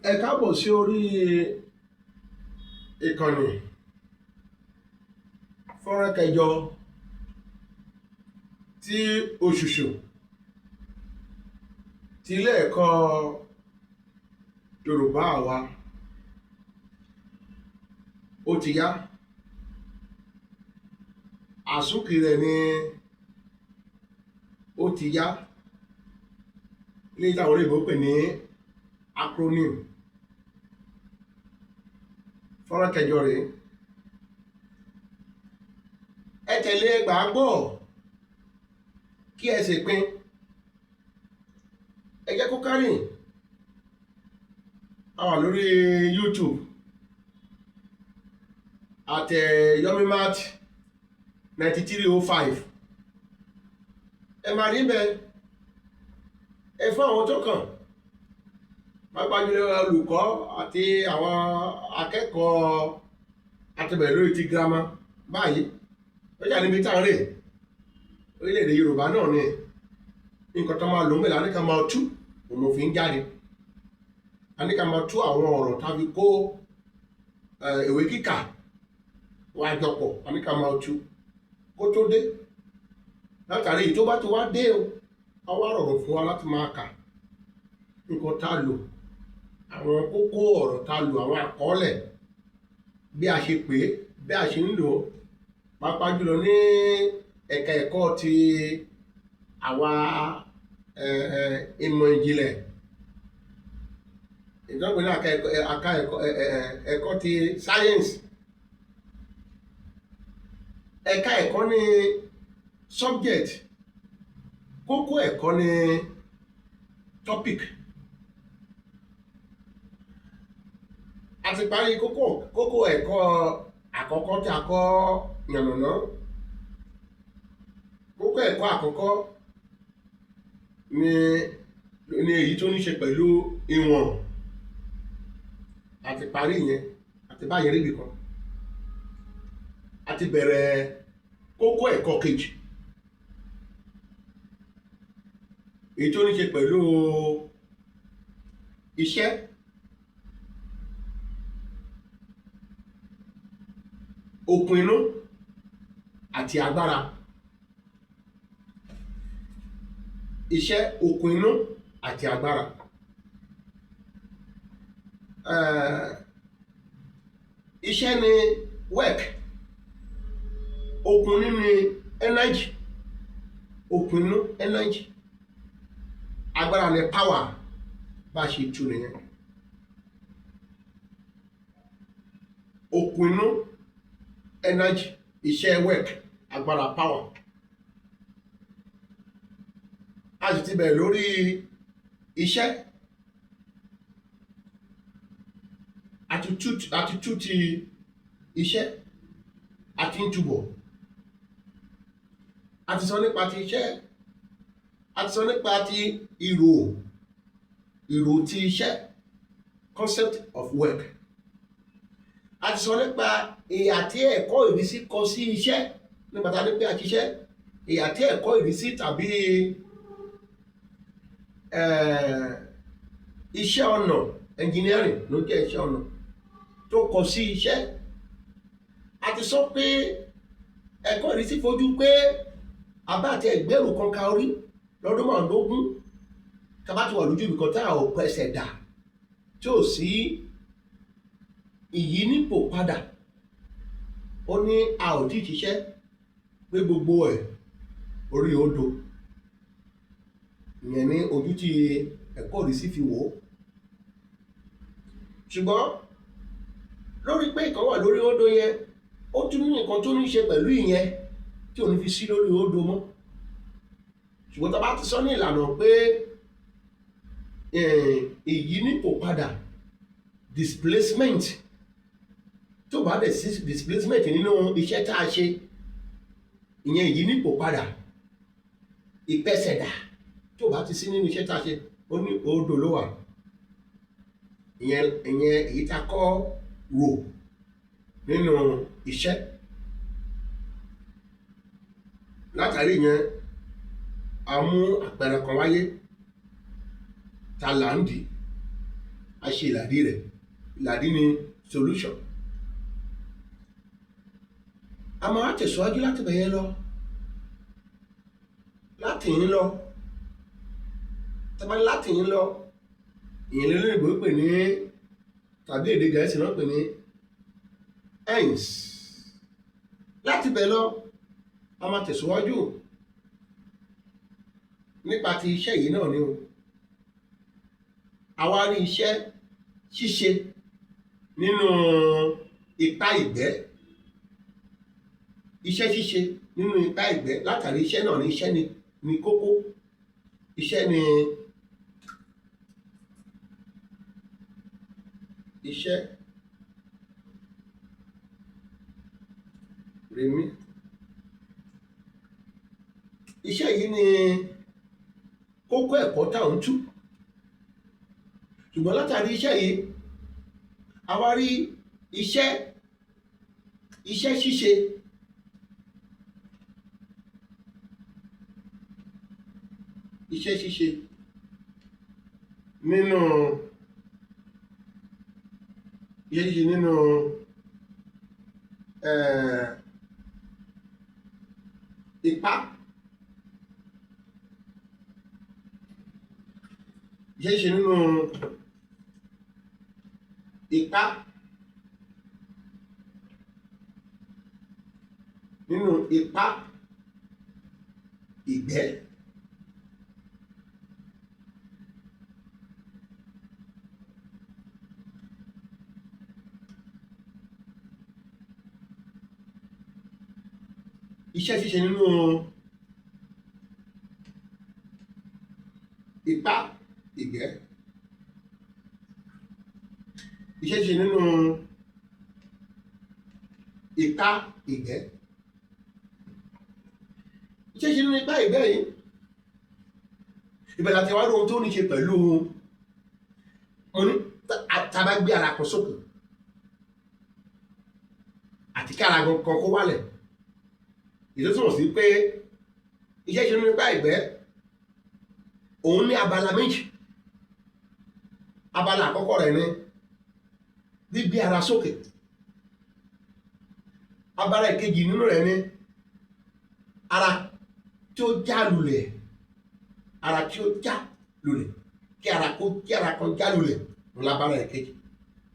Ẹ káàbọ̀ sí orí ìkànnì fọ́nrán kẹjọ tí Òṣùṣù ti ilé ẹ̀kọ́ Yorùbá àwa ó ti yá. Àsúnkì rẹ̀ ni ó ti yá, ilé ìtàwọn olóyìnbó pè ní acronym. Fọ́nrán kẹjọ rèé. Ẹ tẹ̀lé gbàgbọ́ kí ẹ sì pín. Ẹ jẹ́ kó kárìn. A wà lórí YouTube at Yomimat 9305. Ẹ máa rí bẹ́ẹ̀. Ẹ fún àwọn tó kàn, pàápàá jùlọ olùkọ́ àti àwọn akẹ́kọ̀ọ́ àtibẹ̀rẹ̀ lórí ti girama báyìí. Ó jà níbi tá à ń rè. Orílẹ̀-èdè Yorùbá náà ni nǹkan tó máa lò ń bẹ̀ láti ká máa tú òun fi ń jáde. A ní ká máa tú àwọn ọ̀rọ̀ tàbí kó ìwé kíkà wá jọpọ̀, a ní ká máa tú kó tó dé. Látàrí èyí tó bá ti wá dé o, a wá rọrùn fún wa láti máa kà nǹkan tá a lò, àwọn kókó ọ̀rọ̀ tá a lò, àwọn àkọọ́lẹ̀, bí a ṣe pè é, bí a ṣe ń lò ó, pàápàá jùlọ ní ẹ̀ka ẹ̀kọ́ ti àwa ìmọ̀ ìjìnlẹ̀, ìjọba ní ẹ̀kọ́ ti sáyẹ́ǹsì. Ẹ̀ka ẹ̀kọ́ ní subject, kókó ẹ̀kọ́ ní topic. A ti parí kókó ẹ̀kọ́ àkọ́kọ́ tí a kọ́ yànnàná. Kókó ẹ̀kọ́ àkọ́kọ́ ni èyí tó ní ṣe pẹ̀lú ìwọ̀n. A ti parí ìyẹn, àti báyìí ríbi kan. A ti bẹ̀rẹ̀ kókó ẹ̀kọ́ kejì, èyí tó ní ṣe pẹ̀lú iṣẹ́. Okun inú àti agbára. Iṣẹ́, okun inú àti agbára. Iṣẹ́ ni work, okun inú ni energy, okun inú energy, agbára ni power, bá a ṣe tú nìyẹn. Okun inú energy, iṣẹ́ work, agbára power. A sì ti bẹ̀rẹ̀ lórí iṣẹ́. Àti tú ti iṣẹ́, àti ń túbọ̀. A ti sọ nípa ti iṣẹ́, a ti sọ nípa ti ìrò ti iṣẹ́, concept of work. A ti sọ nípa ìhà tí ẹ̀kọ́ ìrísí kọ sí iṣẹ́, nípa tá a ní pé a ṣiṣẹ́, ìhà tí ẹ̀kọ́ ìrísí tàbí iṣẹ́ ọnà, engineering ló jẹ́ iṣẹ́ ọnà tó kọ sí iṣẹ́. A ti sọ pé ẹ̀kọ́ ìrísí fojú pé àbá àti ẹgbẹ́rún kan ka orí lọ́dún márùndínlógún, ká bá ti wà lójú ibìkan tá a ò pẹsẹ̀ dà, tí ò sí ìyínípò padà. Ó ní a ò tí ì ṣiṣẹ́, pé gbogbo ẹ̀ orí odò. Ìyẹn ní ojú tí ẹ̀kọ́ ìrísí fi wò ó. Ṣùgbọ́n lórí pé ìkan wà lórí odò yẹn, ó tún ní nǹkan tó ní ṣe pẹ̀lú ìyẹn tí ò ní fi sí lórí odò mọ́. Ṣùgbọ́n tá a bá ti sọ ní ìlànà pé ìyínípò padà, displacement, tó bá dẹ̀ sí displacement nínú iṣẹ́ tá a ṣe, ìyẹn ìyínípò padà, ìpẹsẹ̀dà, tó bá ti sí nínú iṣẹ́ tá a ṣe, ó ní odò ló wà. Ìyẹn èyí tá a kọ́ rò nínú iṣẹ́. Látàrí yẹn, a mú àpẹẹrẹ kan wáyé tá là ń dì. A a ṣe ìlàdí rẹ̀. Ìlàdí ni solution. A máa tẹ̀síwájú láti bẹ̀yẹn lọ, láti yín lọ, tàbí láti yín lọ, ìyẹn lóyìnbó pè ní, tàbí èdè Gẹ̀ẹ́sì náà pè ní ends. Láti bẹ̀ lọ, a máa tẹ̀síwájú nípa ti iṣẹ́ yìí náà ni o. Àwa rí iṣẹ́ ṣíṣe nínú ipá ìgbẹ́. Iṣẹ́ ṣíṣe nínú ipá ìgbẹ́, látàrí iṣẹ́ náà ni iṣẹ́ ni kókó. Iṣẹ́ ni iṣẹ́ rèmí. Iṣẹ́ yìí ni kókó ẹ̀kọ́ tá à ń tú. Ṣùgbọ́n látàrí iṣẹ́ yìí, a wá rí iṣẹ́ ṣíṣe. Iṣẹ́ ṣíṣe nínú ipá. Iṣẹ́ ṣíṣe nínú ipá, ìgbẹ́. Iṣẹ́ ṣíṣe nínú ipá ìgbẹ́. Iṣẹ́ ṣíṣe nínú ipá ìgbẹ́. Iṣẹ́ ṣíṣe nínú ipá ìgbẹ́ yìí, ibẹ̀ láti wá rí ohun tó ní ṣe pẹ̀lú, mo ní tá bá gbé ara kan sókè àti kí ara kan kó wálẹ̀. Èyí túmọ̀ sí pé iṣẹ́ ṣíṣe nínú ipá ìgbẹ́ òun ní abala méjì. Abala àkọ́kọ́ rẹ̀ ni gbígbé ara sókè. Abala ìkejì nínú rẹ̀ ni ara tí ó já lulẹ̀. Ara tí ó já lulẹ̀, kí ara kan já lulẹ̀ ní abala ìkejì.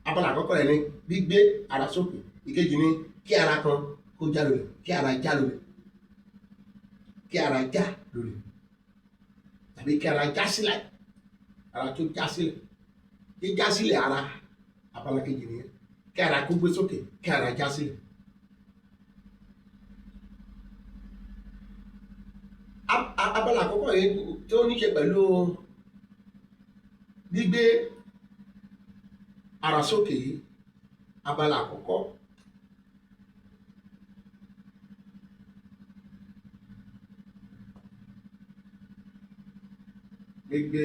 Abala àkọ́kọ́ rẹ̀ ni gbígbé ara sókè. Ìkejì ni kí ara kan kó já lulẹ̀, kí ara já lulẹ̀, kí ara já lulẹ̀, tàbí kí ara já sílẹ̀. Ara tó já sílẹ̀, jíjá sílẹ̀ ara, abala kejì nìyẹn. Kí ara kó gbé sókè, kí ara já sílẹ̀. Abala àkọ́kọ́ yìí tó ní ṣe pẹ̀lú gbígbé ara sókè yìí, abala àkọ́kọ́. Gbígbé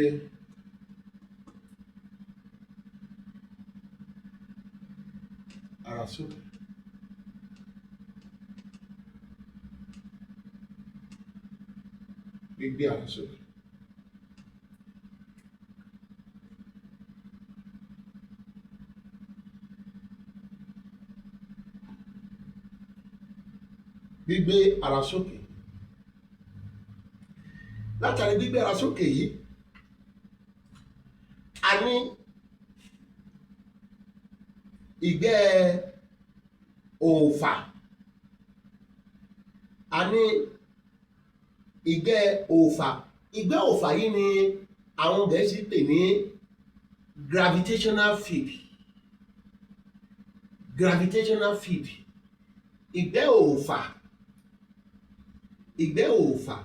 ara sókè. Gbígbé ara sókè. Gbígbé ara sókè. Látàrí gbígbé ara sókè yìí, a ní ìgbẹ́ òòfà. A ní ìgbẹ́ òòfà. Ìgbẹ́ òòfà yìí ni àwọn Gẹ̀ẹ́sì pè ní gravitational field. Gravitational field. Ìgbẹ́ òòfà. Ìgbẹ́ òòfà.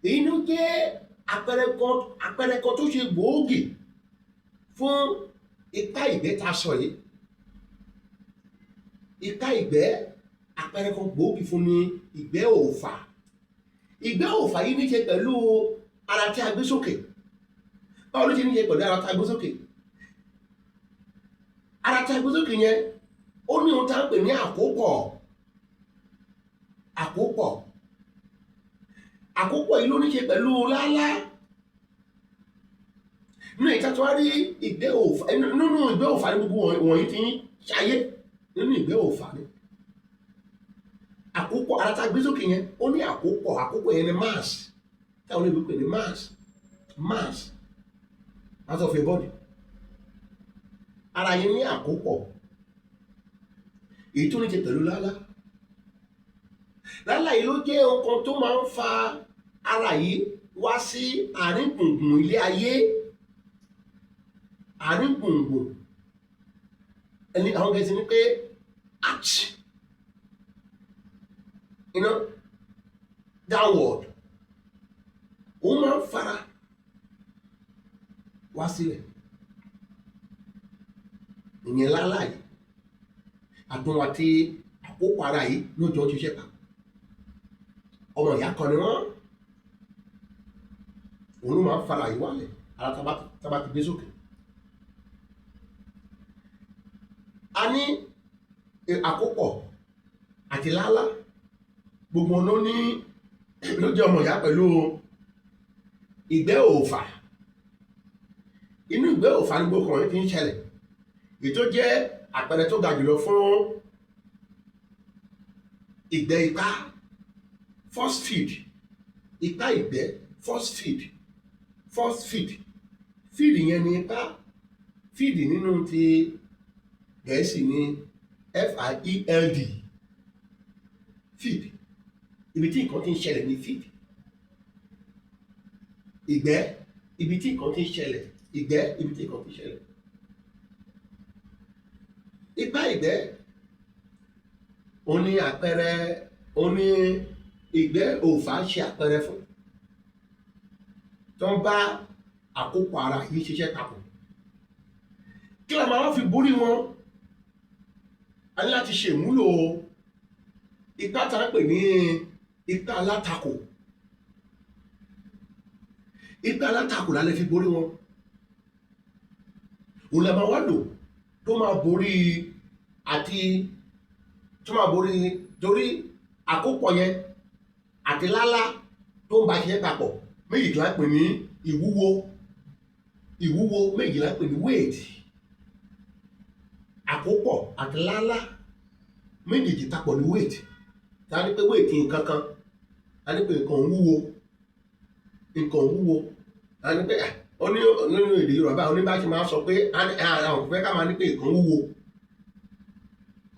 Èyí ló jẹ́ àpẹẹrẹ kan tó ṣe gbòógì fún ipá ìgbẹ́ tá a sọ yìí. Ipá ìgbẹ́, àpẹẹrẹ kan gbòógì fún ni ìgbẹ́ òòfà. Ìgbẹ́ òòfà yìí ní ṣe pẹ̀lú ara tí a gbé sókè. Báwo ló ṣe ní ṣe pẹ̀lú ara tí a gbé sókè? Ara tí a gbé sókè yẹn, ó ní ohun tí a ń pè ní àkópọ̀. Àkópọ̀. Àkópọ̀ yìí ló ní ṣe pẹ̀lú lálá. nínú ìta tó wá rí ìgbẹ́ òòfà, nínú ìgbẹ́ òòfà ní gbogbo wọ̀nyí ti ń ṣayé, nínú ìgbẹ́ òòfà ni àkópọ̀ ara tá a gbé sókè yẹn ó ní àkópọ̀ yẹn ni mass táwọn olóògbé pè ní mass of a body. Ara yẹn ní àkópọ̀ èyí tó ní ṣe pẹ̀lú lálá yìí ló jẹ́ nǹkan tó máa ń fa ara yìí wá sí àárín gbùngbùn ilé ayé, àárín gbùngbùn ẹni àwọn gẹ̀ẹ́sì ní pé arch, downward, òun máa ń fara wá sílẹ̀. Ìyẹn lálá yìí àtún àti àkópọ̀ ara yìí ló jọ ń ṣiṣẹ́ pa. Ọmọ ìyá kan ni wọ́n, òun ló máa ń fara yìí wálẹ̀ ara tábà ti gbé sókè. A ní àkópọ̀ àti lálá, gbogbo ló jẹ́ ọmọ ìyá pẹ̀lú ìgbẹ́ òòfà. Inú ìgbẹ́ òòfà ní gbogbo ọ̀rẹ́ ti ń ṣẹlẹ̀, èyí tó jẹ́ àpẹẹrẹ tó ga jùlọ fún ìgbẹ́ ipá first feed, ipá ìgbẹ́ first feed yẹn ni ipá, feed nínú ti Gẹ̀ẹ́sì ni FIELD, feed, ibi tí nǹkan ti ń ṣẹlẹ̀ ní feed. Ìgbẹ́, ibi tí nǹkan ti ń ṣẹlẹ̀, ìgbẹ́, ibi tí nǹkan ti ń ṣẹlẹ̀. Ipá ìgbẹ́ òun ni àpẹẹrẹ, òun ni ìgbẹ́ òòfà ṣe àpẹẹrẹ fún, tó ń bá àkópọ̀ ara yìí ṣiṣẹ́ papọ̀. Kí la máa wá fi borí wọn? A ní láti ṣe ìmúlò ipá tá a pè ní ipá alátakò. Ipá alátakò la lè fi borí wọn. Òun la máa wá lò tó máa borí torí àkópọ̀ yẹn àti lálá tó ń bá ṣiṣẹ́ papọ̀, méjì la pè ní ìwúwo, méjì la pè ní weight. Àkópọ̀ àti lálá méjèèjì papọ̀ ní weight. Ta ní pé weight nǹkan kan, ta ní pé nǹkan wúwo, ta ní pé nínú èdè Yorùbá oníbàṣẹ máa sọ pé àwọn òfin ká máa ní pé nǹkan wúwo,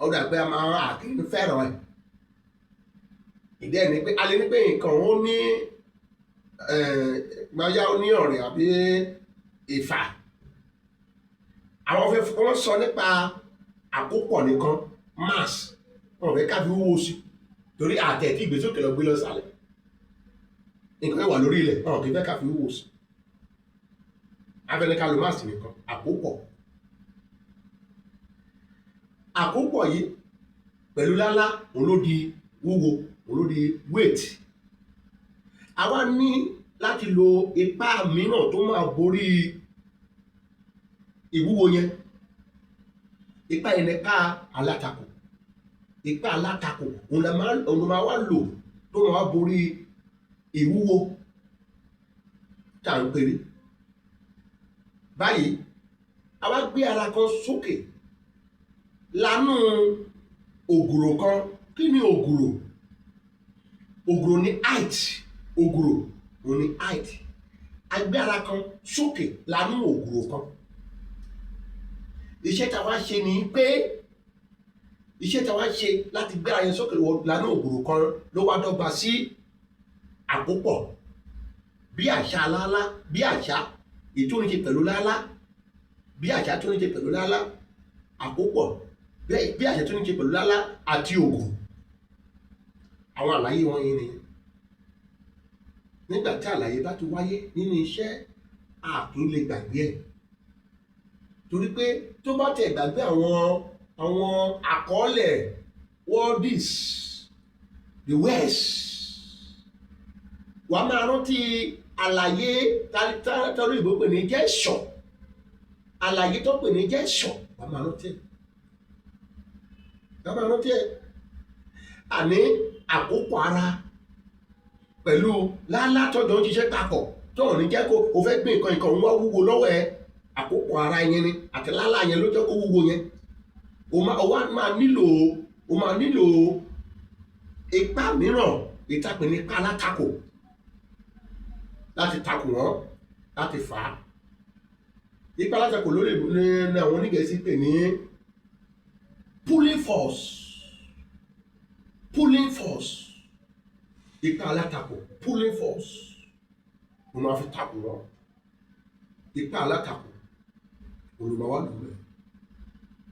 ọdún àgbẹ̀ máa àkíní fẹ́ràn ẹ̀. Ìdí ẹ̀ ni pé a lè ní pé nǹkan ó ní gbáyà ó ní ọ̀rẹ́ àbí ìfà. Àwọn wọ́n sọ nípa àkópọ̀ nìkan, mass, wọn fẹ́ ká fi wúwo sí torí àtẹ̀tí ìgbésókè lọ gbé lọ sàlẹ̀, nǹkan wà lórí ilẹ̀ wọn kì í fẹ́ ká fi wúwo sí. Abẹ́ni ká lo mass nìkan, àkópọ̀ yìí pẹ̀lú lálá òun ló di wúwo, òun ló di weight. A wá ní láti lo ipá mìíràn tó máa borí ìwúwo yẹn. Ipá yẹn ni ipá alátakò. Ipá alátakò òun máa wá lò tó máa wá borí ìwúwo tá à ń pèrè. Báyìí a wá gbé ara kan sókè lánú ògùrò kan. Kí ni ògùrò? Ògùrò ni height. Ògùrò òun ni height. A gbé ara kan sókè lánú ògùrò kan. Iṣẹ́ tá a wá ṣe ni pé láti gbé ara yẹn sókè lánú ògùrò kan ló wá dọ́gba sí àkópọ̀. Bí àṣà lálá, bí àṣà ìtúnṣe pẹ̀lú lálá, bí àṣà tó ní ṣe pẹ̀lú lálá, àkópọ̀, bí àṣà tó ní ṣe pẹ̀lú lálá àti ògùn. Àwọn àlàyé wọn yìí ni. Nígbà tí àlàyé bá ti wáyé nínú iṣẹ́, a kì í lè gbàgbé ẹ̀. Torí pé tó bá tẹ̀ gbàgbé àwọn àkọọ́lẹ̀ wordies, the words, wàá máa rántí àlàyé tọ́lú ìbò pè ní gesture. Àlàyé tó pè ní gesture wàá máa rántí ẹ̀. Àní àkópọ̀ ara pẹ̀lú lálá tọ́jọ́ ń ṣiṣẹ́ papọ̀ tó ò ní jẹ́ kó o fẹ́ gbé nǹkan ń wá wúwo lọ́wọ́ ẹ àkókò ara yẹn ni àti lálá yẹn ló jẹ́ kó wúwo yẹn o máa nílò ipá mìíràn ìtàpè ní ipá alátakò láti takò wọ́n láti fà á ipá alátakò ló lè ní àwọn onígẹ̀ẹ́sì pè ní pulling force ipá alátakò pulling force mo máa fi takò wọ́n ipá alátakò olùmọ̀wá lulẹ̀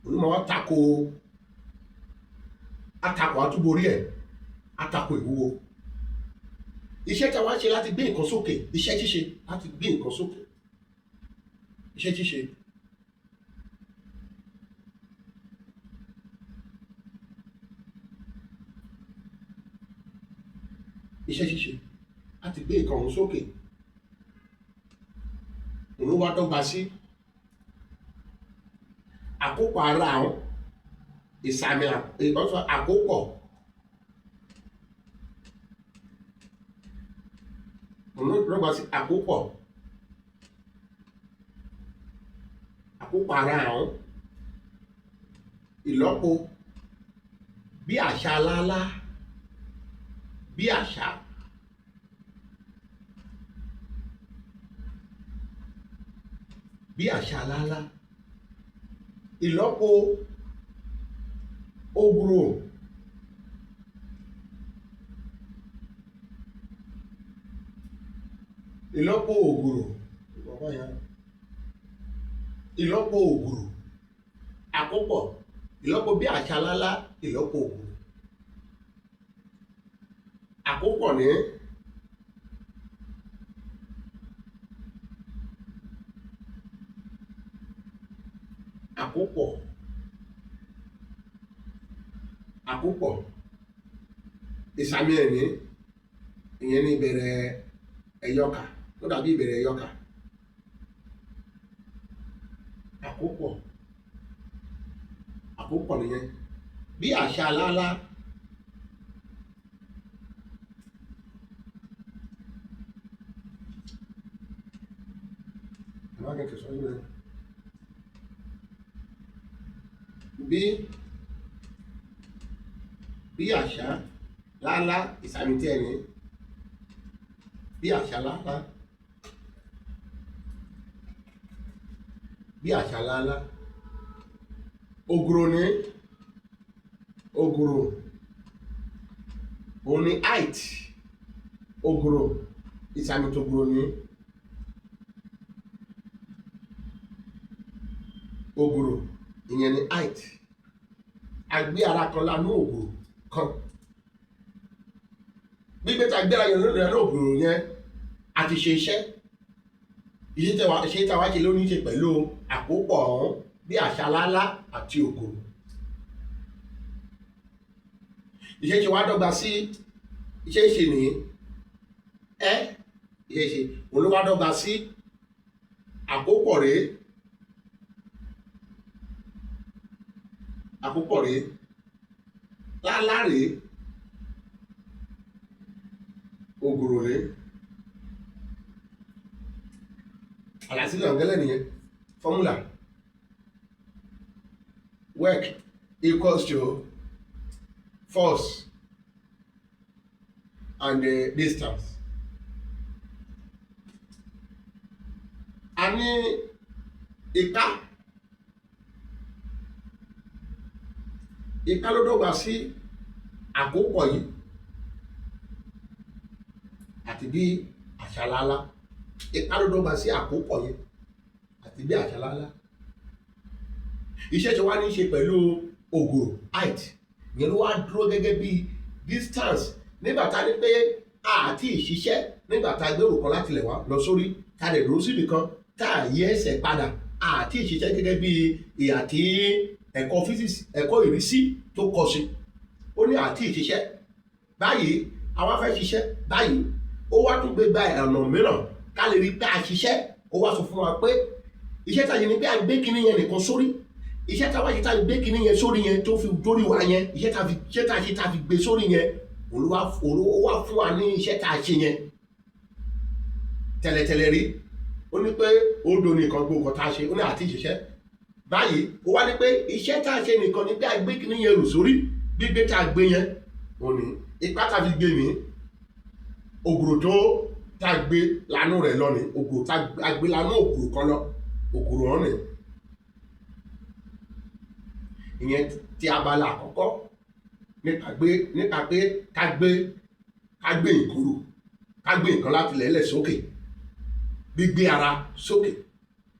olùmọ̀wá takò atakò àtúborí ẹ̀ atakò ìwúwo iṣẹ́ tí a wá ṣe láti gbé nǹkan sókè iṣẹ́ ṣíṣe láti gbé nǹkan sókè iṣẹ́ ṣíṣe láti gbé nǹkan ọ̀hún sókè òun wá dọ́gba sí àkópọ̀ ara àwọn ìsàmì ìbọ́sọ̀ àkópọ̀ òun dọ́gba sí àkópọ̀ ara àwọn ìlọ́po bí àṣà lálá bí àṣà lálá ìlọ́po ògùrò àkópọ̀ ìlọ́po bí àṣà lálá ìlọ́po ògùrò àkópọ̀ ní àkópọ̀ ìsàmì ẹ̀ní ìyẹn ní ìbẹ̀rẹ̀ ẹ̀yọkà tó dàbí ìbẹ̀rẹ̀ ẹ̀yọkà àkópọ̀ nìyẹn bí àṣà lálá bí àṣà lálá ìsàmì tí ẹni bí àṣà lálá ògùrò ní òun ni height ògùrò ìsàmì tó ògùrò ní ògùrò ìyẹn ni height agbé ara kan lánú ògùrò kan gbígbé ta gbéra yẹn lónìí lánú ògùrò yẹn àti ṣe iṣẹ́ tàwa ṣe lónìí ṣe pẹ̀lú àkópọ̀ ọ̀hún bí àṣà lálá àti ògùrò iṣẹ́ ṣe wá dọ́gba sí iṣẹ́ ṣe nìyí iṣẹ́ ṣe olówá dọ́gba sí àkópọ̀ rèé lálá rèé ògùrò rèé àlàsílẹ̀ ọ̀gẹ́lẹ̀ nìyẹn fọ́múlà work equals to force and distance. A ní ìka ló dọ́gba sí àkópọ̀ yìí àti bí àṣà lálá ìka ló dọ́gba sí àkópọ̀ yìí àti bí àṣà lálá iṣẹ́ tí wá ní ṣe pẹ̀lú ògùrò height yẹn ló wá dúró gẹ́gẹ́ bí distance nígbà tá ní pé àti ìṣiṣẹ́ nígbà tá gbèrò kan láti lẹ̀ wá lọ sórí tá lè dúró síbi kan tá yí ẹsẹ̀ padà àti ìṣiṣẹ́ gẹ́gẹ́ bí ìhà tí ẹ̀kọ́ physics ẹ̀kọ́ ìrísí tó kọ sí ó ní àti ìṣiṣẹ́ báyìí àwa fẹ́ ṣiṣẹ́ báyìí ó wá tún gbé gba ọ̀nà mìíràn ká lè rí pé a ṣiṣẹ́ ó wá sọ fún wa pé iṣẹ́ tàyè ni pé a gbé kinní yẹn nìkan sórí iṣẹ́ tá a wá ṣe tá a gbé kinní yẹn sórí yẹn tó fi dórí wa yẹn iṣẹ́ tá a ṣe tá a fi gbé sórí yẹn olówó wá fún wa ní iṣẹ́ tá a ṣe yẹn tẹ́lẹ̀tẹ́lẹ̀ rí, ó ní pé ó do nìkan gbogbo tá a ṣe, ó ní àti ìṣiṣẹ́ báyìí ó wá ní pé iṣẹ́ tá a ṣe nìkan ní pé a gbé kíní yẹn rù sórí, gbígbé tá a gbé yẹn ò ní ipá tá a fi gbé ní ògùrò tó tá a gbé lanú rẹ̀ lọ ní ògùrò tá a gbé lanú ògùrò kan lọ, ògùrò hàn ní. Ìyẹn ti abala àkọ́kọ́ nípa pé ká gbé ìkúrò, ká gbé nǹkan láti lẹ́lẹ̀ sókè, gbígbé ara sókè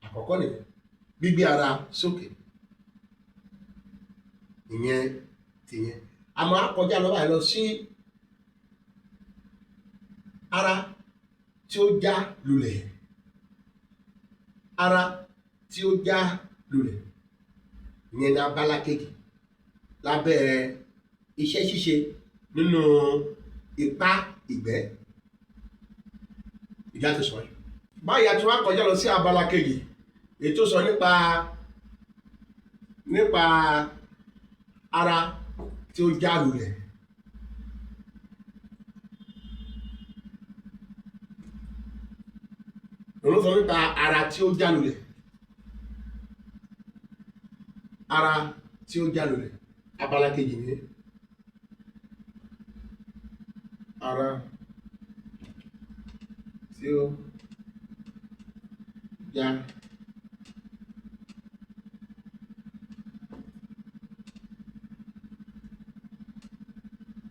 àkọ́kọ́ nìyẹn, gbígbé ara sókè ìyẹn tìyẹn. A máa kọjá lọ báyìí lọ sí ara tí ó já lulẹ̀, ara tí ó já lulẹ̀ ìyẹn ní abala kejì lábẹ́ iṣẹ́ ṣíṣe nínú ipá ìgbẹ́. Ìjà ti sọ yìí. Báyìí a ti wá kọjá lọ sí abala kejì ètò sọ nípa ara tí ó já lulẹ̀. Òun sọ nípa ara tí ó já lulẹ̀, ara tí ó já lulẹ̀, abala kejì ni ara tí ó já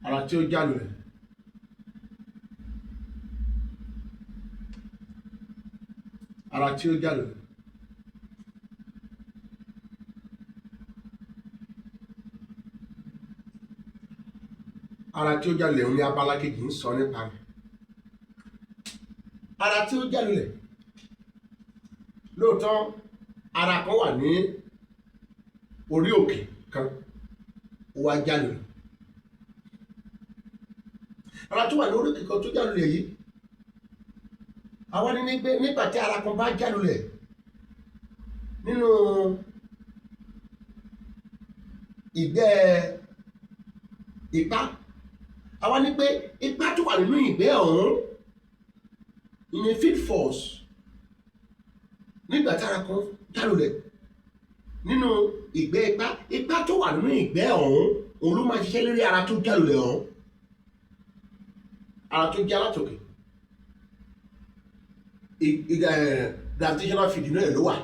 ara tí ó já lulẹ̀. Ara tí ó já lulẹ̀. Ara tí ó já lulẹ̀ ní abala kejì ń sọ nípa rẹ̀. Ara tí ó já lulẹ̀ lóòótọ́ ara kan wà ní orí òkè kan ó wá já lulẹ̀. Ara tó wà ní orí òkè kan tó já lulẹ̀ yìí, àwa ní pé nígbà tí ara kan bá já lulẹ̀ nínú ìgbẹ́ ipá, àwa ní pé ipá tó wà nínú ìgbẹ́ ọ̀hún in a field force nígbà tí ara kan já lulẹ̀ nínú ìgbẹ́ ipá tó wà nínú ìgbẹ́ ọ̀hún òun ló máa ṣiṣẹ́ lórí ara tó já lulẹ̀ ọ̀hún, ara tó já látòkè. Gravitational field náà ló wà,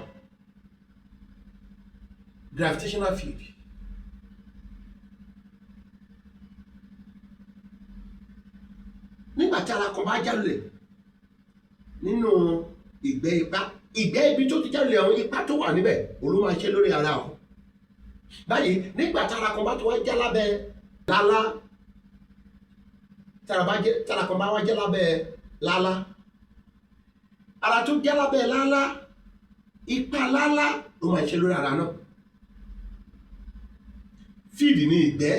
gravitational field. Nígbà tí ara kan bá já lulẹ̀ nínú ìgbẹ́ ibi tó ti já lulẹ̀ ọ̀hún, ipá tó wà níbẹ̀ òun ló máa ṣe lórí ara ọ̀hún. Báyìí nígbà tí ara kan bá ti wá já lábẹ́ lálá, tí ara kan bá wá já lábẹ́ lálá, ara tó já lábẹ́ lálá, ipá lálá ló máa ṣe lórí ara náà. Field ní ìgbẹ́,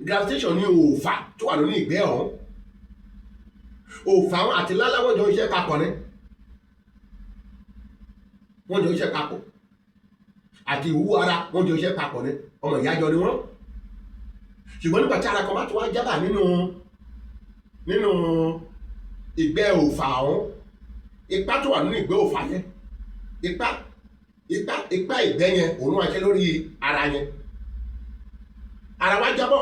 gravitation ní òòfà tó wà lórí ìgbẹ́ ọ̀hún. Òòfà àti lálá wọ́n jọ iṣẹ́ papọ̀ ní, wọ́n jọ iṣẹ́ papọ̀, àti ìwú ara wọ́n jọ iṣẹ́ papọ̀ ní, ọmọ ìyá jọ ni wọ́n. Ṣùgbọ́n nígbà tí ara kan bá tó wá jábà nínú ìgbẹ́ òòfà ọ̀hún, ipá tó wà nínú ìgbẹ́ òòfà yẹn, ipá ìgbẹ́ yẹn òun wá ṣe lórí ara yẹn. Ara wá jábọ̀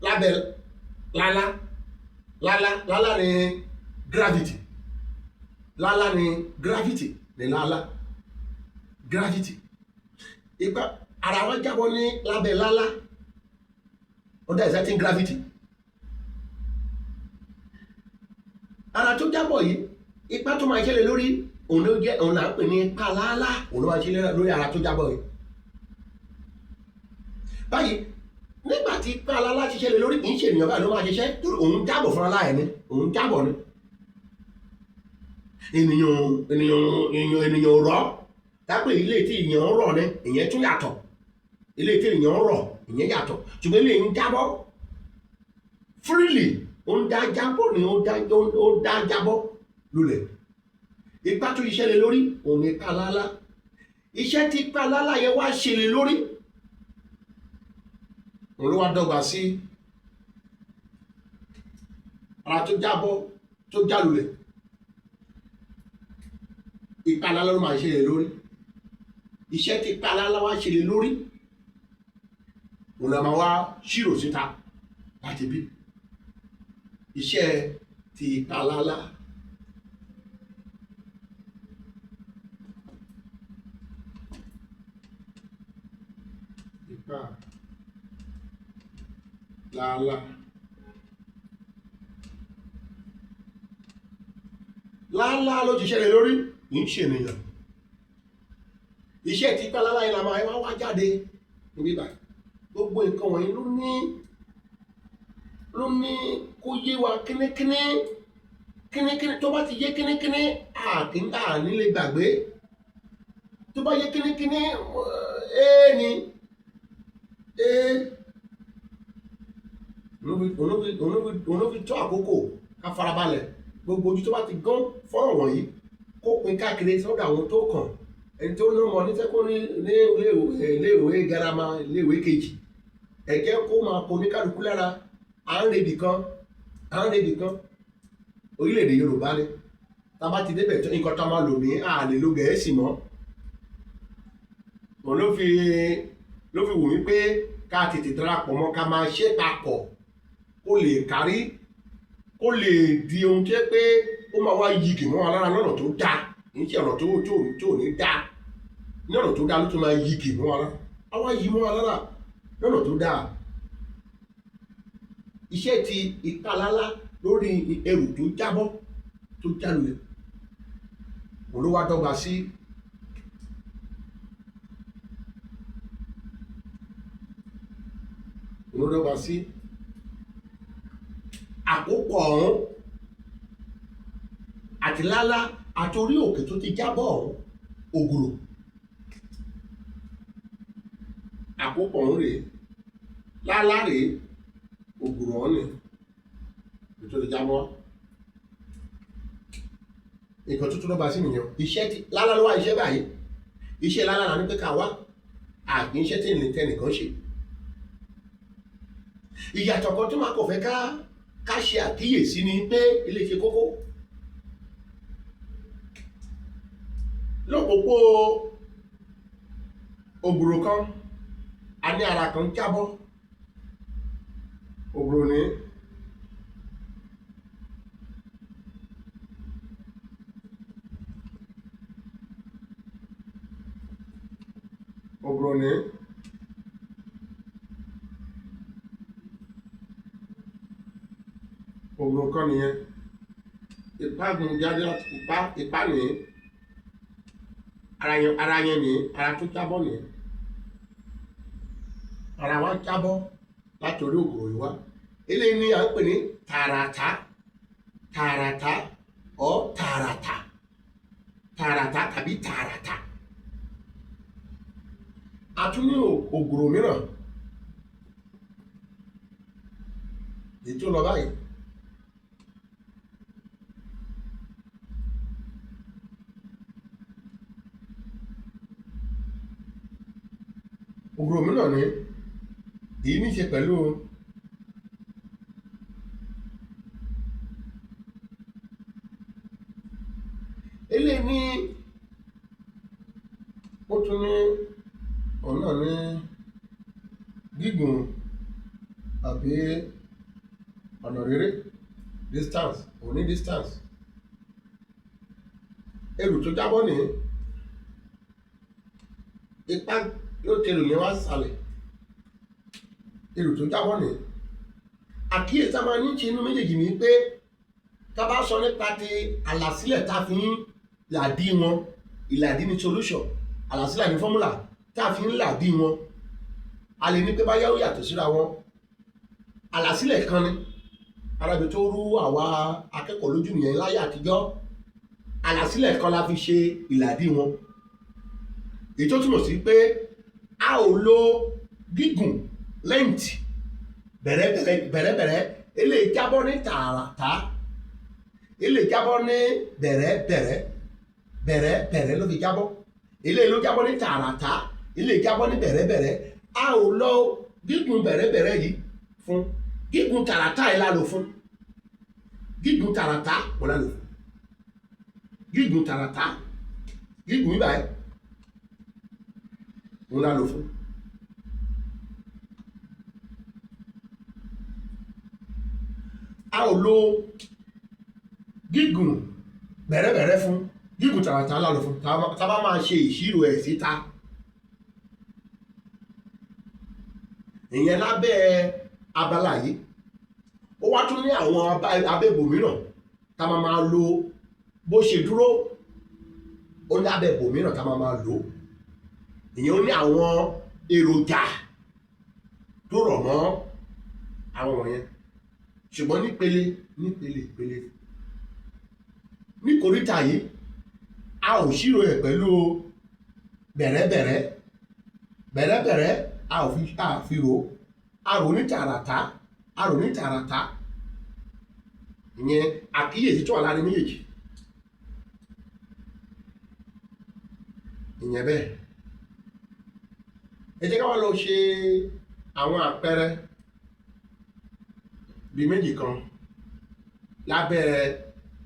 lábẹ́ lálá ní gravity, lálá ní gravity ní lálá gravity. Ipá ara wá jábọ̀ ní lábẹ́ lálá under exerting gravity. Ara tó jábọ̀ yìí, ipá tó máa ṣẹlẹ̀ lórí òun là ń pè ní ipá lálá, òun ló máa ṣẹlẹ̀ lórí ara tó jábọ̀ yìí. Báyìí nígbà tí ipá lálá ti ṣẹlẹ̀ lórí, kì í ṣe ènìyàn báyìí ló máa ṣiṣẹ́, torí òun jábọ̀ fún ara ẹ̀ ni, òun jábọ̀ ni. Ènìyàn rọ̀ dápẹ́ ilé tí ènìyàn rọ̀ ni ìyẹn tún yàtọ̀, ilé tí ènìyàn rọ̀ ìyẹn yàtọ̀, ṣùgbọ́n ilé ń jábọ̀ freely, ó ń dá jábọ̀ ni, ó dá jábọ̀ lulẹ̀. Ipá tó ṣiṣẹ́ lé lórí òun ni ipá lálá. Iṣẹ́ tí ipá lálá yẹn wá ṣe lé lórí òun ló wá dọ́gba sí ara tó jábọ̀ tó jálulẹ̀ ìpalálá ló máa ṣe lè lórí iṣẹ́ tí ìpalálá wá ṣe lè lórí òun la máa wá ṣírò síta láti bí iṣẹ́ tí ìpalálá ìpalálá láálá ló ti ṣẹlẹ̀ lórí kì í ṣe ènìyàn iṣẹ́ tí ìpalálá yìí la máa wá jáde níbí báyìí gbogbo nǹkan wọ̀nyí ló ní kó yé wa kínníkínní tó bá ti yé kínníkínní àní lè gbàgbé tó bá yé kínníkínní ni òun fi tó àkókò ká farabalẹ̀ gbogbo ojú tó bá ti gán fọ́nrán wọ̀nyí kó pín káàkiri sọ́dọ̀ àwọn tó kàn ẹni tó ní ọmọ ní sẹ́kọ́ndì iléèwé girama iléèwé kejì ẹ jẹ́ kó máa kó oníkálukú lára à ń rebì kan orílẹ̀-èdè Yorùbá ni tá a bá ti débẹ̀ nǹkan tó máa lò ní àlè lo Gẹ̀ẹ́sì mọ́ wọn ló fi wù mí pé ká tètè darapọ̀ mọ́ ká máa ṣe papọ̀ kó lè kárí kó lè di ohun tó yẹ pé ó máa wá yigi mọ́ wa lára lọ́nà tó dáa kì í ṣe ọ̀nà tó ní dáa ní ọ̀nà tó dáa ló tún máa yigi mọ́ wa lára á wá yí mọ́ wa lára lọ́nà tó dáa iṣẹ́ ti ìpalálá lórí ẹrù tó jábọ́ tó jálulẹ̀ òun ló wá dọ́gba sí àkókò ọ̀hún àti lálá àti orí òkè tó ti jábọ́ ọ̀hún ògùrò àkókò ọ̀hún rèé lálá rèé ògùrò ọ̀hún ni tó ti jábọ́ nǹkan tuntun lọ́ba sí nìyẹn iṣẹ́ tí lálá ló wá iṣẹ́ báyìí iṣẹ́ lálá la ní pé ká wá àgbé iṣẹ́ tí tẹnìkan ṣe ìyàtọ̀ kan tó máa kọ̀ fẹ́ ká ṣe àkíyèsí ni pé ilé ṣe kókó lọ́pọ̀pọ̀ ògbòrò kan a ní ara kan jábọ́ ògbòrò ní ògbòrò kan nìyẹn ìpágun jáde láti ìpá nìyẹn ara yẹn ní ara tó jábọ́ nìyẹn ara wa jábọ́ láti orí ògùrò yìí wá eléyìí ni à ń pè ní tààràtà ọ tààràtà tàbí tààràtà a tún ní ògùrò mìíràn èyí tó lọ báyìí ògùrò mìíràn ni èyí ní ṣe pẹ̀lú eléyìí ní ó tún ní ọ̀nà ní gígùn àbí ọ̀nà rere distance òní distance ẹrù tó jábọ́ ní ipá yóò tẹrù yẹn wá sàlẹ̀ èrò tó jábọ́ ní àkíyèsí a máa ní ṣe inú méjèèjì ní pé tá bá sọ nípa ti àlàsílẹ̀ tá fi ń làdí wọn ìlàdí ní solution àlàsílẹ̀ ní formula tá fi ń làdí wọn a lè ní pé báyá ó yàtọ̀ síra wọn àlàsílẹ̀ kan ni arábi tó rú àwa akẹ́kọ̀ọ́ lójú nìyẹn láyé àtijọ́ àlàsílẹ̀ kan la fi ṣe ìlàdí wọn èyí tó túmọ̀ sí pé a ò lo gígùn lẹ́ǹtì bẹ̀rẹ̀bẹ̀rẹ̀ eléyìí jábọ́ ní tààràtà eléyìí jábọ́ ní bẹ̀rẹ̀ ló fi jábọ́ eléyìí ló jábọ́ ní tààràtà eléyìí jábọ́ ní bẹ̀rẹ̀bẹ̀rẹ̀ a ò lọ gígùn bẹ̀rẹ̀bẹ̀rẹ̀ yìí fún gígùn tààràtà yìí la lò fún gígùn tààràtà wọn la lò fún gígùn tààràtà gígùn ibà ẹ wọn la lò fún. A ò lo gígùn bẹ̀rẹ̀bẹ̀rẹ̀ fún gígùn tààràtà la lò fún tá a bá máa ṣe ìṣirò ẹ̀ síta. Ìyẹn lábẹ́ abala yìí ó wá tún ní àwọn abẹ́bò mìíràn tá a máa lo bó ṣe dúró ó ní abẹ́bò mìíràn tá a máa lò ìyẹn ó ní àwọn èròjà tó rọ̀ mọ́ àwọn wọ̀nyẹn ṣùgbọ́n nípele ìpele ní kòríta yìí a ò ṣírò ẹ̀ pẹ̀lú bẹ̀rẹ̀bẹ̀rẹ̀ a ò fi rò a rò ní tààràtà ìyẹn àkíyèsí tó wà láàrin méjèèjì ìyẹn bẹ́ẹ̀. Ẹ jẹ́ ká wá lọ ṣe àwọn àpẹẹrẹ bíi méjì kan lábẹ́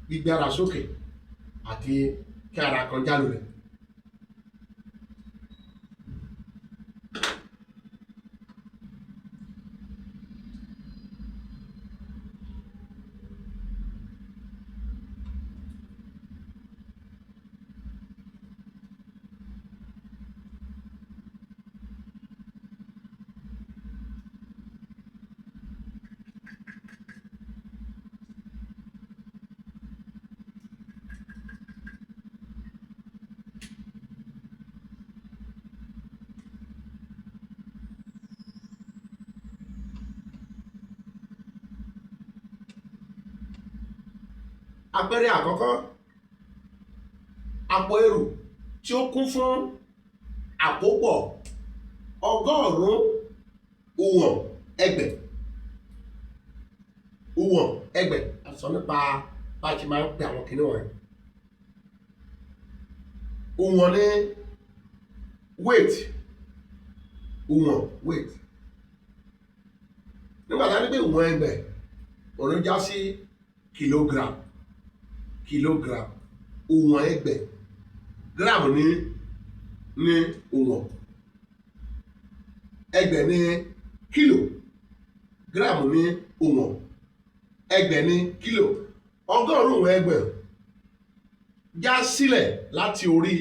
gbígbé ara sókè àti kí ara kan já lulẹ̀. Àpẹẹrẹ àkọ́kọ́ àpò ẹrù tí ó kún fún àkópọ̀ 100 òwọ̀n ẹgbẹ̀ àsọ nípa bá ṣe máa ń pè àwọn kìnnìún wọ̀nyí. Òwọ̀n ní weight nígbà tá a ní pé òwọ̀n ẹgbẹ̀ òun já sí kilogram òwọ̀n ẹgbẹ̀ gram ní òwọ̀n ẹgbẹ̀ ní kílò gram ní òwọ̀n ẹgbẹ̀ ní kílò. 100 ẹgbẹ̀ já sílẹ̀ láti orí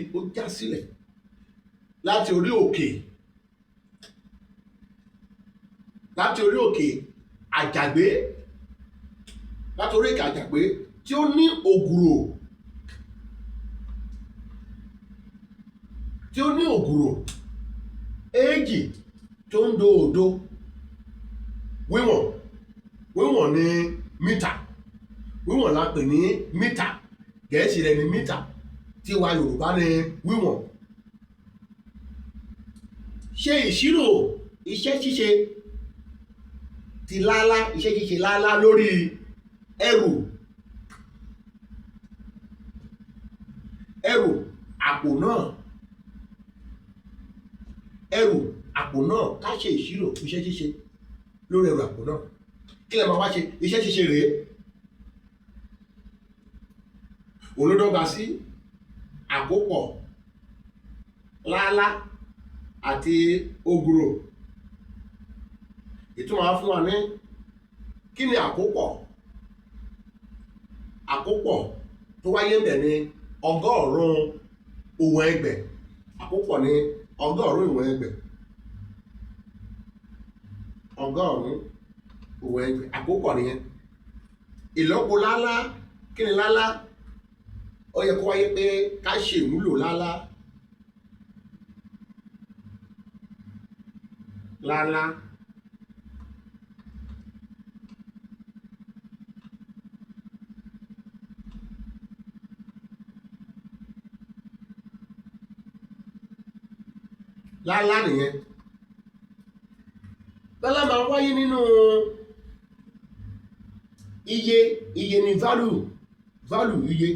òkè àjàgbé tí ó ní ògùrò 2 tó ń do òdo wíwọ̀n ní mítà wíwọ̀n la pè ní mítà Gẹ̀ẹ́sì rẹ̀ ní mítà tí wa Yorùbá ní wíwọ̀n. Ṣe ìṣirò iṣẹ́ ṣíṣe láálá lórí ẹrù àpò náà ká ṣe ìṣirò iṣẹ́ ṣíṣe lórí ẹrù àpò náà. Kí lẹ máa wá ṣe? Iṣẹ́ ṣíṣe rèé olódọ́gba sí àkópọ̀ láálá àti ògùrò. Ìtumọ̀ wá fún wa ní kí ni àkópọ̀ tó wáyé ń bẹ̀ ní 100 òwọ̀n ẹgbẹ̀. Àkópọ̀ ní 100 òwọ̀n ẹgbẹ̀. 100 òwọ̀n ẹgbẹ̀ àkópọ̀ nìyẹn. Ìlọ́po láálá, kí ni láálá? Ó yẹ kó wáyé pé ká ṣe ìmúlò láálá nìyẹn. Láálá máa wáyé nínú iye ni value iye.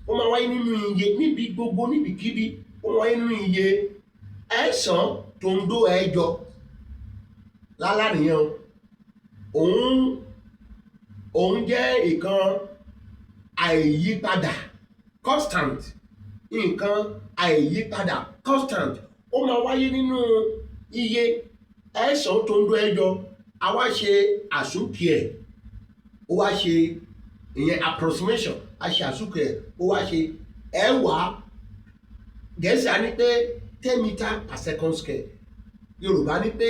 Ó máa wáyé nínú iye níbi gbogbo níbikíbi. Ó máa wáyé nínú iye 9.8 láálá nìyẹn. Òun jẹ́ ìkan àìyípadà constant, nǹkan àìyípadà constant, ó máa wáyé nínú iye ẹ̀sán tó ń dó ẹjọ, a wá ṣe àsúnkì ẹ̀, ó wá ṣe ìyẹn approximation, a ṣe àsúnkì ẹ̀, ó wá ṣe ẹ̀wàá, Gẹ̀ẹ́sì á ní pé 10 meter per second square, Yorùbá ní pé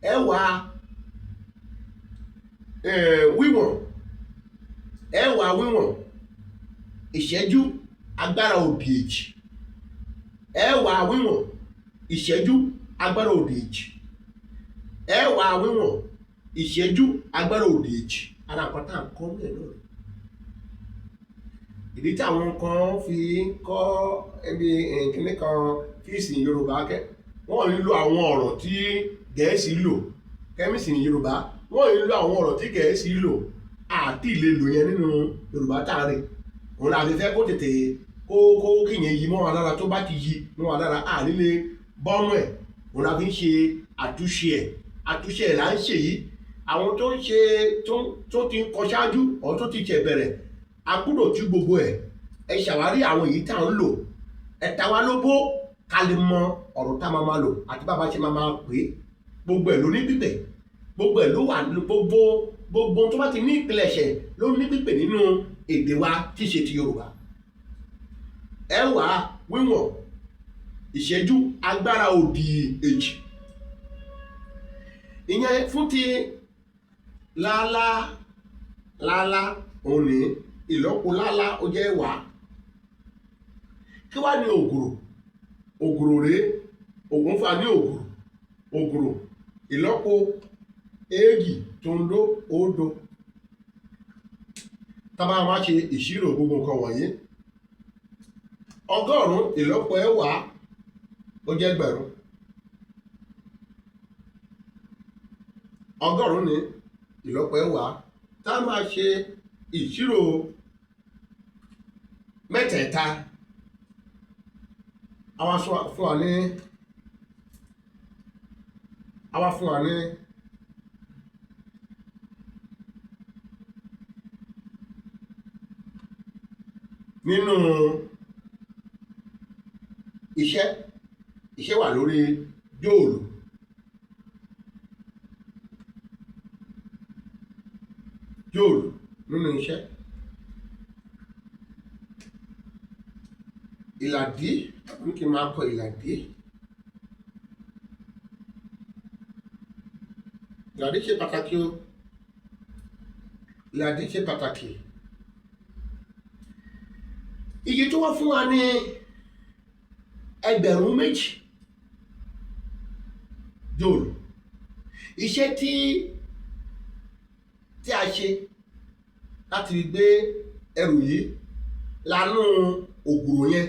ẹ̀wàá wíwọ̀n ìṣẹ́jú agbára òdì èjì, ẹ̀wàá wíwọ̀n ìṣẹ́jú agbára òdì èjì, ẹ̀wàá wíwọ̀n ìṣẹ́jú agbára òdì èjì. Ara nǹkan tá à ń kọ́ ní ẹ̀ náà. Ìdí tí àwọn kan fi ń kọ́ ẹbí kíní kan fíìsì Yorùbá wọ́n ń lo àwọn ọ̀rọ̀ tí Gẹ̀ẹ́sì lò, kẹ́míìsì ní Yorùbá wọ́n ń lo àwọn ọ̀rọ̀ tí Gẹ̀ẹ́sì lò, àti lè lò yẹn nínú Yorùbá tààrí. Òun la fi fẹ́ kó tètè kó kíyẹn yí mọ́ wa lára, tó bá ti yí mọ́ wa lára àní lè bọ́nú ẹ̀. Òun la fi ń ṣe àtúnṣe ẹ̀ là ń ṣe yìí. Àwọn tó ń ṣe tó ti ń kọ ṣáájú ọ̀ tó ti ṣẹ̀ bẹ̀rẹ̀, a gbọ́dọ̀ tú gbogbo ẹ̀, ẹ ṣàwárí àwọn èyí tá à ń lò, ẹ ta wá lóbó ká lè mọ ọ̀rọ̀ tá a máa lò àti bá a bá ṣe máa pè é. Gbogbo ẹ̀ ló ní pípẹ̀, gbogbo ẹ̀ ló wà, gbogbo tó bá ti ní ìpilẹ̀ṣẹ̀ ló ní pípẹ̀ nínú èdè wa tí ṣe ti Yorùbá. Ẹ̀wàá wíwọ̀n ìṣẹ́jú agbára òdì èjì, ìyẹn fún ti láálá òun ní ìlọ́po láálá ó jẹ́ ẹ̀wàá. Kí wá ní ògùrò rèé, ògùn fà ní ògùrò ìlọ́po èjì tòǹdó òdo. Tá bá wá ṣe ìṣirò gbogbo nǹkan wọ̀nyí, 100 ìlọ́po ẹ̀wàá ó jẹ́ ẹgbẹ̀rún. 100 ní ìlọ́po ẹ̀wàá. Tá máa ṣe ìṣirò mẹ́tẹ̀ẹ̀ta, a wá fún wa ní nínú iṣẹ́ wà lórí jóòlù. Nínú iṣẹ́, ìlàdí ní kí n máa kọ ìlàdí. Ìlàdí ṣe pàtàkì o, ìlàdí ṣe pàtàkì. Iye tó wá fún wa ní 2,000 jóòlù. Iṣẹ́ tí a ṣe láti gbé ẹrù yìí lánú ògùrò yẹn,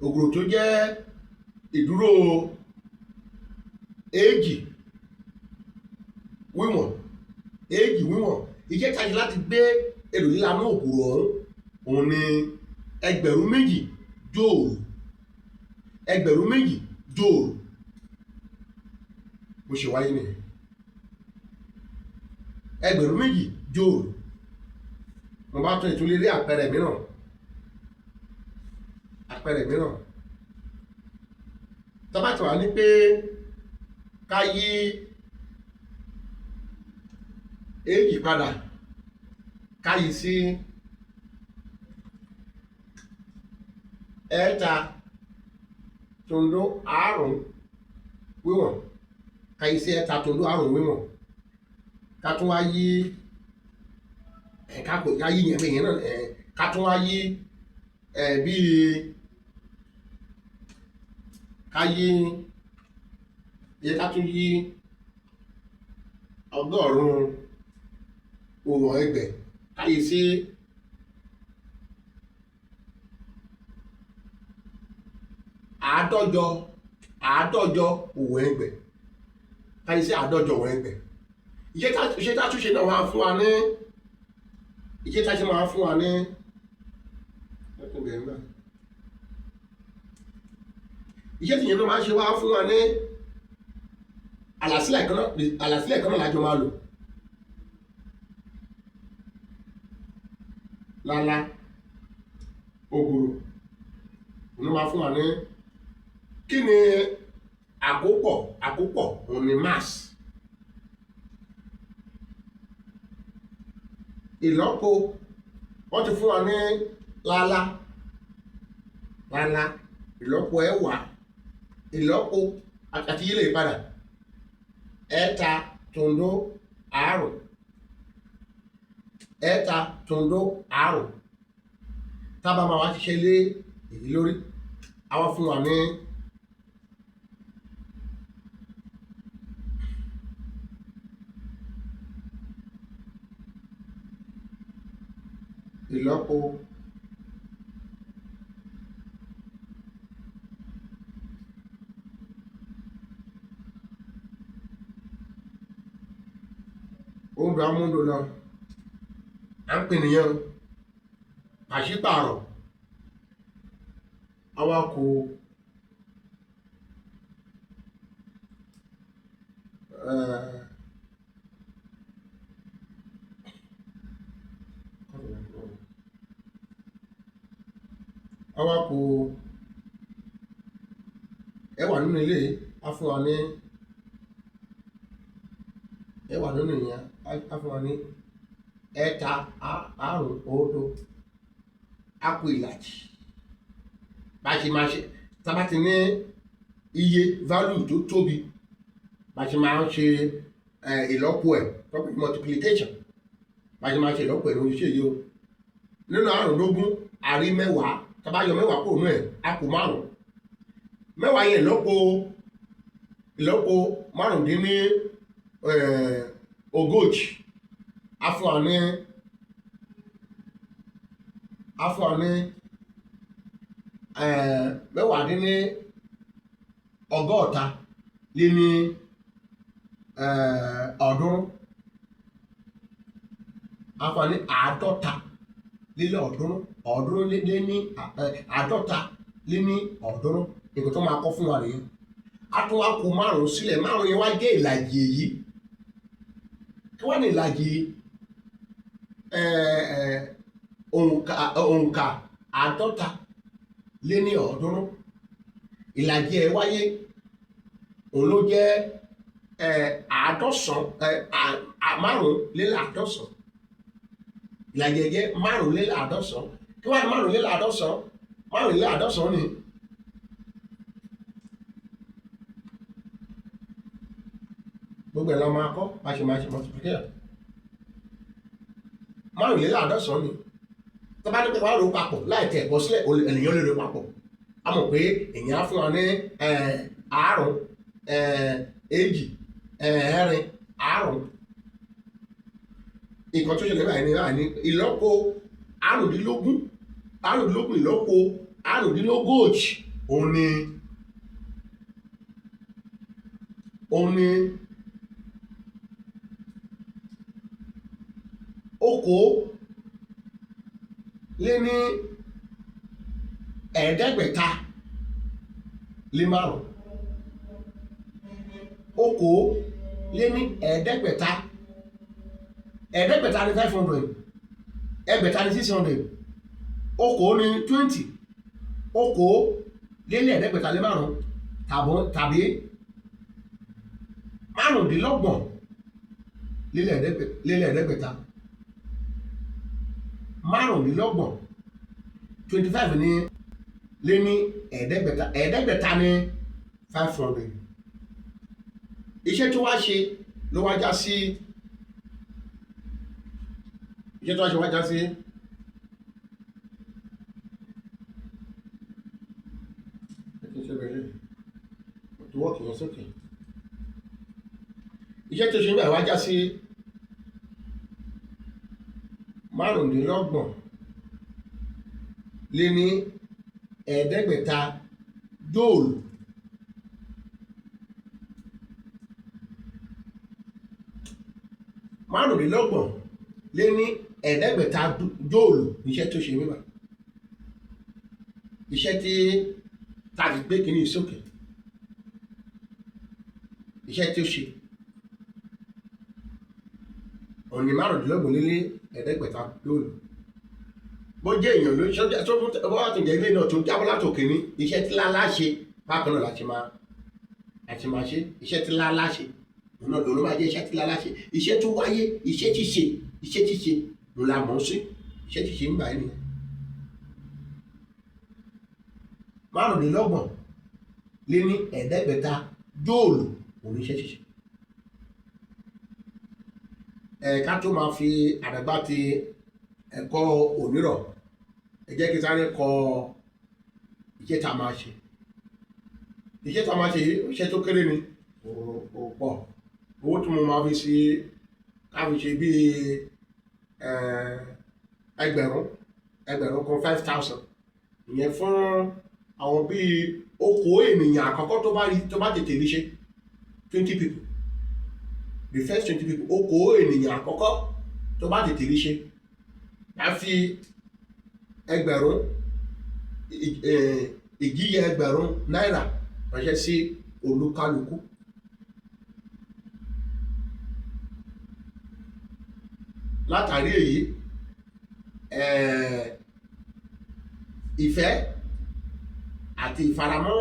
ògùrò tó jẹ́ ìdúró èjì wíwọ̀n, iṣẹ́ tí a ṣe láti gbé ẹrù yìí lánú ògùrò òun ní 2,000 jóòlù. 2,000 jóòlù bó ṣe wáyé nìyẹn. 2,000 jóòlù. Mo bá tún ìtúlé rí àpẹẹrẹ mìíràn. Tá bá ti wà ní pé ká yí èjì padà, ká yí sí ẹ̀ta tòǹdó àrún wíwọ̀n, ká yí sí ẹ̀ta tòǹdó àrún wíwọ̀n, ká tún wá yí ká yí yẹn pé yẹn náà ká tún wá yí bíi ká tún yí 100 òwò ẹgbẹ̀, ká yí sí àádọ́jọ òwò ẹgbẹ̀, ká yí sí 150 òwò ẹgbẹ̀. Iṣẹ́ tá a tún ṣe náà wá fún wa ní iṣẹ́ tá a ṣe máa fún wa ní iṣẹ́ tí yẹn náà máa ṣe wá fún wa ní àlàsílẹ̀ kan náà lájọ máa lò. lálá, ògùrò. Òun máa fún wa ní kí ni àkópọ̀ òun ni mass. Ìlọ́po wọ́n ti fún wa ní lálá ìlọ́po ẹ̀wá, ìlọ́po àti yílè padà ẹ̀ta tòǹdó àrún, ẹ̀ta tòǹdó àrún. Tábà máa wá ṣiṣẹ́ lé èyí lórí, àwọn fún wa ní ìlọ́po odò amúndò lọ à ń pè nìyẹn pàṣípààrọ̀. Awakọ̀ ẹwà nínú ilé á fún wa ní ẹwà nínú ìyẹn á fún wa ní ẹ̀ta àrún òdo àpò ìlàjì. Bá ṣe máa ṣe tá bá ti ní iye value tó tóbi, bá ṣe máa ń ṣe ìlọ́po ẹ̀ public multiplication, bá ṣe máa ṣe ìlọ́po ẹ̀ lórí iṣẹ́ yìí o. Nínú àrùndógún àrí mẹ́wàá, tá bá yọ mẹ́wàá kúrò nínú ẹ̀ á kù márùn. Mẹ́wàá yẹn ìlọ́po márùndínní ogójì á fún wa ní mẹ́wàádínní ọgọ́ta lé ní ọ̀ọ́dúnrún, á fún wa ní àádọ́ta lé ní ọ̀ọ́dúnrún lé ní àádọ́ta lé ní ọ̀ọ́dúnrún. Nǹkan tó máa kọ́ fún wa nìyẹn. Á tún wá kù márùn sílẹ̀, márùn yẹn wá jẹ́ ìlàjì èyí. Kí wá ní ìlàjì òǹkà àádọ́ta lé ní ọ̀ọ́dúnrún? Ìlàjì ẹ̀ wáyé òun ló jẹ́ márùnléláàádọ́sàn. Ìlàjì ẹ̀ jẹ́ márùnléláàádọ́sàn. Kí wá ní márùnléláàádọ́sàn? Márùnléláàádọ́sàn ni gbogbo ẹ̀ la máa kọ́ bá ṣe máa ṣe multiplication. Márùnléláàádọ́sàn ni tó bá ní pé wàá rò papọ̀ láì tẹ̀ ẹ̀kọ́ sílẹ̀, ènìyàn lè rò papọ̀. A mọ̀ pé èèyàn á fún wa ní àárún, èjì, ẹ̀rin, àárún. Nǹkan tó ṣẹlẹ̀ báyìí ní ìlọ́po àrùndínlógún ìlọ́po àrùndínlógójì òun ni okòó lé ní ẹ̀ẹ́dẹ́gbẹ̀ta lé márùn. Okòó lé ní ẹ̀ẹ́dẹ́gbẹ̀ta ní 500, ẹgbẹ̀ta ní 600, okòó ní 20, okòó lé ní ẹ̀ẹ́dẹ́gbẹ̀ta lé márùn tàbí márùndínlọ́gbọ̀n lé ní ẹ̀ẹ́dẹ́gbẹ̀ta. Márùndínlọ́gbọ̀n 25 ní lé ní ẹ̀ẹ́dẹ́gbẹ̀ta ní 500. Iṣẹ́ tó wá ṣe ló wá já sí iṣẹ́ tó ṣe nígbà wá já sí márùndínlọ́gbọ̀n lé ní ẹ̀ẹ́dẹ́gbẹ̀ta jóòlù. Márùndínlọ́gbọ̀n lé ní ẹ̀ẹ́dẹ́gbẹ̀ta jóòlù iṣẹ́ tó ṣe nígbà. Iṣẹ́ tí tàbí gbé kìíní sókè, iṣẹ́ tí ó ṣe òní márùndínlọ́gbọ̀n lé ní ẹ̀ẹ́dẹ́gbẹ̀ta jóòlù. bó jẹ́ èèyàn ló ṣọ́jà tó fún bó wà tó jẹ́ ilé náà tó jábọ́ látòkè ní iṣẹ́ tí lálá ṣe bákan náà láti máa ṣe iṣẹ́ tí lálá ṣe òun náà ló máa jẹ́ iṣẹ́ tí lálá ṣe iṣẹ́ tó wáyé iṣẹ́ ṣíṣe ń la mọ̀ sí iṣẹ́ ṣíṣe ń gbà ẹ́ nìyẹn. 5,500 jóòlù oníṣẹ́ ṣíṣe. Ká tó máa fi àdàgbà ti ẹ̀kọ́ òmíràn ẹ jẹ́ kí sáré kọ iṣẹ́ tá a máa ṣe. Iṣẹ́ tá a máa ṣe iṣẹ́ tó kéré ni kò pọ̀ owó tí mo máa fi ṣe ká fi ṣe bíi ẹgbẹ̀rún kan 5,000 ìyẹn fún àwọn bíi okòó ènìyàn àkọ́kọ́ tó bá tètè rí ṣe 20 people the first 20 people okòó ènìyàn àkọ́kọ́ tó bá tètè rí ṣe láfi ẹgbẹ̀rún ìjíyẹ ẹgbẹ̀rún náírà ránṣẹ́ sí olúkálukú. Látàrí èyí ìfẹ́ àti ìfaramọ́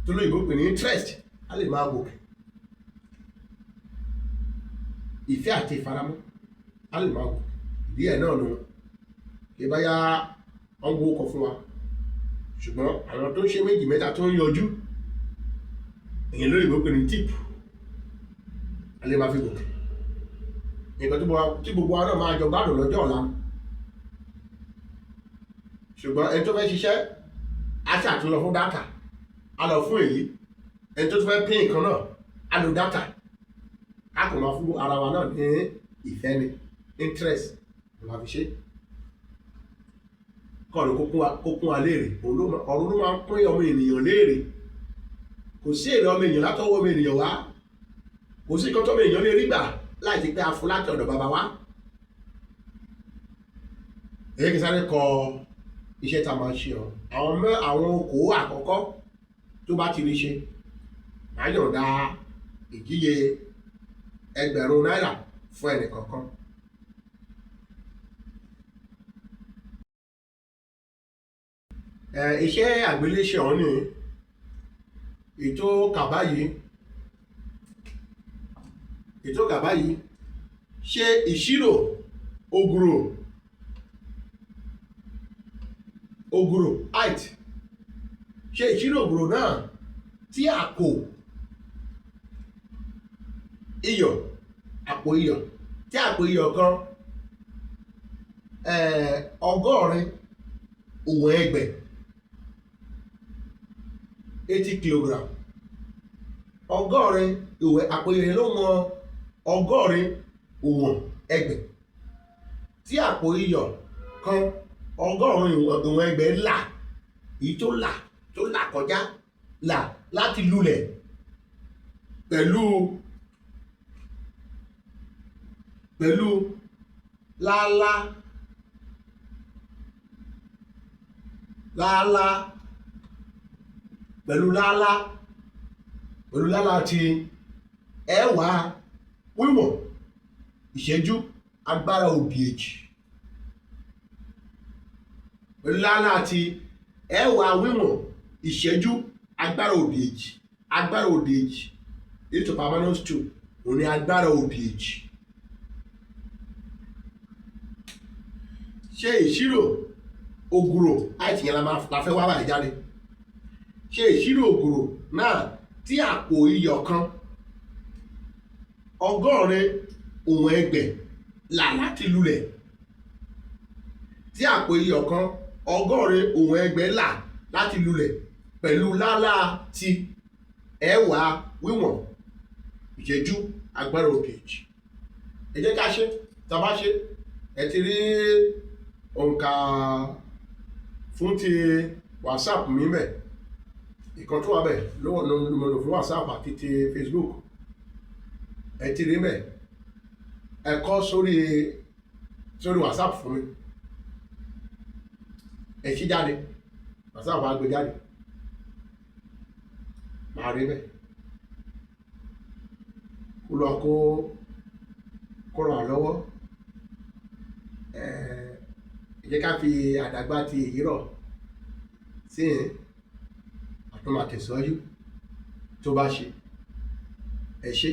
tó lóyìnbó pè ní interest á lè máa gòkè. Ìfẹ́ àti ìfaramọ́ á lè máa gòkè ìdí ẹ̀ náà nù kí báyá wọ́n gbówó kọ fún wa ṣùgbọ́n àwọn tó ń ṣe méjì mẹ́ta tó ń yọjú èyàn lóyìnbó pè ní tip á lè máa fi gòkè. Nǹkan tí gbogbo wa náà máa jọ gbádùn lọ́jọ́ ọ̀la ṣùgbọ́n ẹni tó fẹ́ ṣiṣẹ́ á ṣàtúnlọ fún dátà á lọ fún èyí ẹni tó fẹ́ pín nǹkan náà á lo dátà á kò máa fún ara wa náà ní ìfẹ́ ni interest ló máa fi ṣe kọ́ọ̀lù kó kún wa léèrè ọ̀run ló máa ń pín ọmọ ènìyàn léèrè kò sí èrè ọmọ ènìyàn látọwọ́ ọmọ ènìyàn wá kò sí nǹkan tó ọmọ ènìyàn lè rí gbà láì ti pé a fún láti ọ̀dọ̀ bàbá wa. Èyí kì í sáré kọ iṣẹ́ tá a máa ṣe àwọn okòó àkọ́kọ́ tó bá ti rí ṣe máa yọ̀ǹda ìjíye ẹgbẹ̀rún náírà fún ẹnì kọ̀ọ̀kan. Iṣẹ́ àgbéléṣe ọ̀hún ni ètò kàbá yìí ṣe ìṣirò ògùrò height ṣe ìṣirò ògùrò náà tí àpò iyọ̀ tí àpò iyọ̀ kan 100 òwò ẹgbẹ̀ 80 kilogram 100 òwò àpò iyọ̀ ló mọ 100 òwò ẹgbẹ̀ tí àpò iyọ̀ kan 100 òwò ẹgbẹ̀ là èyí tó là kọjá là láti lulẹ̀ pẹ̀lú láálá ti ẹ̀wà wíwọ̀n ìṣẹ́jú agbára òdì èjì pẹ̀lú láálá ti ẹ̀wà wíwọ̀n ìṣẹ́jú agbára òdì èjì ètò permanent 2 òní agbára òdì èjì. Ṣe ìṣirò ògùrò àìtì yẹn la fẹ́ wá báyìí jáde. Ṣe ìṣirò ògùrò náà tí àpò iyọ̀ kan 100 òwò ẹgbẹ̀ là láti lulẹ̀ tí àpò iyọ̀ kan 100 òwò ẹgbẹ̀ là láti lulẹ̀ pẹ̀lú láálá ti ẹ̀wà wíwọ̀n ìṣẹ́jú agbára òdì èjì. Ẹ jẹ́ ká ṣe tá a bá ṣe ẹ ti rí òǹkà fún ti WhatsApp mi bẹ̀ ìkan tó wà bẹ̀ lọ́wọ́ ló fún WhatsApp àti ti Facebook ẹ ti rí bẹ̀ ẹ kọ sórí WhatsApp fún mi ẹ ṣí jáde WhatsApp á gbé jáde máa rí bẹ̀ kó lọ kó ràn án lọ́wọ́ jẹ́ ká fi àdàgbà ti èyí rọ̀ sí àtúntò máa tẹ̀síwájú tó bá ṣe ẹ ṣé.